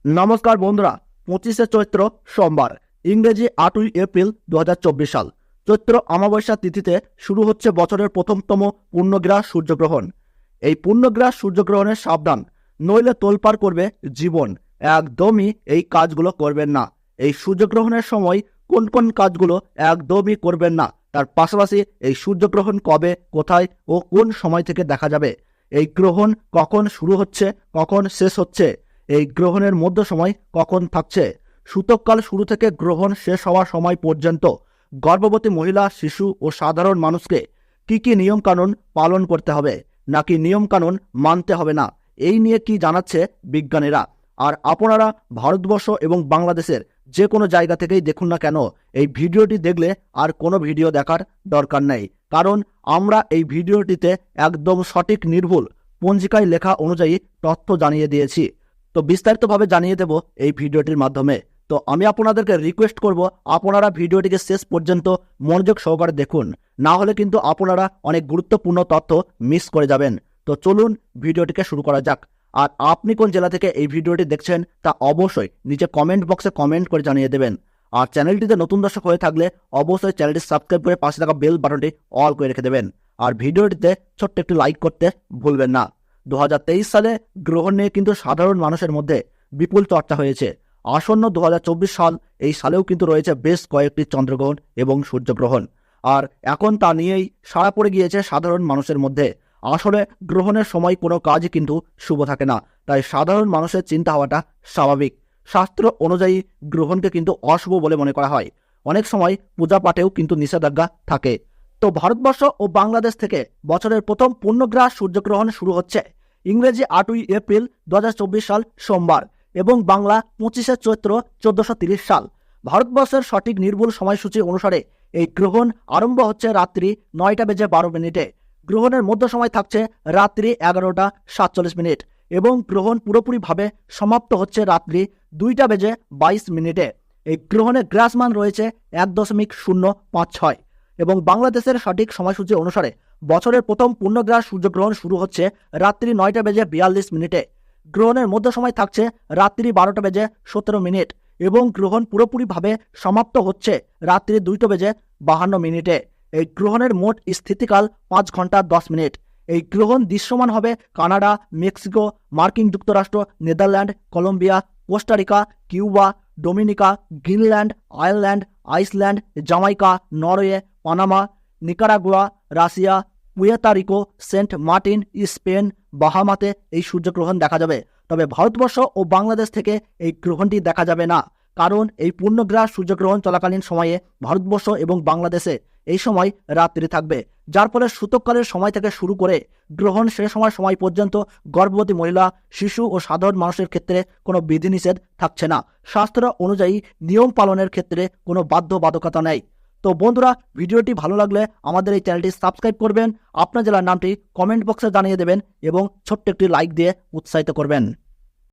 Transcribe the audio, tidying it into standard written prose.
নমস্কার বন্ধুরা, 25শে চৈত্র সোমবার, ইংরেজি 8ই এপ্রিল 2024 সাল। চৈত্র অমাবস্যা তিথিতে শুরু হচ্ছে বছরের প্রথমতম পূর্ণগ্রাস সূর্যগ্রহণ। এই পূর্ণগ্রাস সূর্যগ্রহণের সাবধান, নইলে তোলপাড় করবে জীবন। একদমই এই কাজগুলো করবেন না। এই সূর্যগ্রহণের সময় কোন কোন কাজগুলো একদমই করবেন না, তার পাশাপাশি এই সূর্যগ্রহণ কবে, কোথায় ও কোন সময় থেকে দেখা যাবে, এই গ্রহণ কখন শুরু হচ্ছে, কখন শেষ হচ্ছে, এই গ্রহণের মধ্য সময় কখন থাকছে, সূতককাল শুরু থেকে গ্রহণ শেষ হওয়ার সময় পর্যন্ত গর্ভবতী মহিলা, শিশু ও সাধারণ মানুষকে কি কি নিয়মকানুন পালন করতে হবে, নাকি নিয়মকানুন মানতে হবে না, এই নিয়ে কি জানাচ্ছে বিজ্ঞানীরা। আর আপনারা ভারতবর্ষ এবং বাংলাদেশের যে কোনো জায়গা থেকেই দেখুন না কেন, এই ভিডিওটি দেখলে আর কোনো ভিডিও দেখার দরকার নেই, কারণ আমরা এই ভিডিওটিতে একদম সঠিক নির্ভুল পঞ্জিকায় লেখা অনুযায়ী তথ্য জানিয়ে দিয়েছি। তো বিস্তারিতভাবে জানিয়ে দেব এই ভিডিওটির মাধ্যমে। তো আমি আপনাদেরকে রিকোয়েস্ট করব, আপনারা ভিডিওটিকে শেষ পর্যন্ত মনোযোগ সহকারে দেখুন, না হলে কিন্তু আপনারা অনেক গুরুত্বপূর্ণ তথ্য মিস করে যাবেন। তো চলুন ভিডিওটিকে শুরু করা যাক। আর আপনি কোন জেলা থেকে এই ভিডিওটি দেখছেন তা অবশ্যই নিচে কমেন্ট বক্সে কমেন্ট করে জানিয়ে দেবেন। আর চ্যানেলটিতে নতুন দর্শক হয়ে থাকলে অবশ্যই চ্যানেলটি সাবস্ক্রাইব করে পাশে থাকা বেল বাটনটি অল করে রেখে দেবেন। আর ভিডিওটিতে ছোট্ট একটি লাইক করতে ভুলবেন না। 2023 সালে গ্রহণ নিয়ে কিন্তু সাধারণ মানুষের মধ্যে বিপুল চর্চা হয়েছে। আসন্ন 2024 সাল, এই সালেও কিন্তু রয়েছে বেশ কয়েকটি চন্দ্রগ্রহণ এবং সূর্যগ্রহণ। আর এখন তা নিয়েই সাড়া পড়ে গিয়েছে সাধারণ মানুষের মধ্যে। আসলে গ্রহণের সময় কোনো কাজই কিন্তু শুভ থাকে না, তাই সাধারণ মানুষের চিন্তা হওয়াটা স্বাভাবিক। শাস্ত্র অনুযায়ী গ্রহণকে কিন্তু অশুভ বলে মনে করা হয়। অনেক সময় পূজা পাঠেও কিন্তু নিষেধাজ্ঞা থাকে। তো ভারতবর্ষ ও বাংলাদেশ থেকে বছরের প্রথম পূর্ণগ্রাস সূর্যগ্রহণ শুরু হচ্ছে ইংরেজি 8ই এপ্রিল 2024 সাল সোমবার এবং বাংলা 25শে চৈত্র 1430 সাল। ভারতবর্ষের সঠিক নির্ভুল সময়সূচি অনুসারে এই গ্রহণ আরম্ভ হচ্ছে রাত্রি 9:12। গ্রহণের মধ্য সময় থাকছে রাত্রি 11:47 এবং গ্রহণ পুরোপুরিভাবে সমাপ্ত হচ্ছে রাত্রি 2:22। এই গ্রহণের গ্রাসমান রয়েছে 1.056 এবং বাংলাদেশের সঠিক সময়সূচি অনুসারে বছরের প্রথম পূর্ণগ্রাস সূর্যগ্রহণ শুরু হচ্ছে রাত্রি 9:42। গ্রহণের মধ্য সময় থাকছে রাত্রি 12:17 এবং গ্রহণ পুরোপুরিভাবে সমাপ্ত হচ্ছে রাত্রি 2:52। এই গ্রহণের মোট স্থিতিকাল 5 ঘন্টা 10 মিনিট। এই গ্রহণ দৃশ্যমান হবে কানাডা, মেক্সিকো, মার্কিন যুক্তরাষ্ট্র, Netherland, Colombia, Costa Rica, Cuba, Dominica, Greenland, Ireland, Iceland, Jamaica, Norway, Panama, Nicaragua, Russia, Puerto, Saint Martin, Spain, বাহামাতে এই সূর্যগ্রহণ দেখা যাবে। তবে ভারতবর্ষ ও বাংলাদেশ থেকে এই গ্রহণটি দেখা যাবে না, কারণ এই পূর্ণগ্রাস সূর্যগ্রহণ চলাকালীন সময়ে ভারতবর্ষ এবং বাংলাদেশে এই সময় রাত্রি থাকবে, যার ফলে সূতককালের সময় থেকে শুরু করে গ্রহণ শেষ হওয়ার সময় পর্যন্ত গর্ভবতী মহিলা, শিশু ও সাধারণ মানুষের ক্ষেত্রে কোনো বিধিনিষেধ থাকছে না। শাস্ত্র অনুযায়ী নিয়ম পালনের ক্ষেত্রে কোনো বাধ্যবাধকতা নেই। তো বন্ধুরা, ভিডিওটি ভালো লাগলে আমাদের এই চ্যানেলটি সাবস্ক্রাইব করবেন, আপনার জেলার নামটি কমেন্ট বক্সে জানিয়ে দেবেন এবং ছোট্ট একটি লাইক দিয়ে উৎসাহিত করবেন।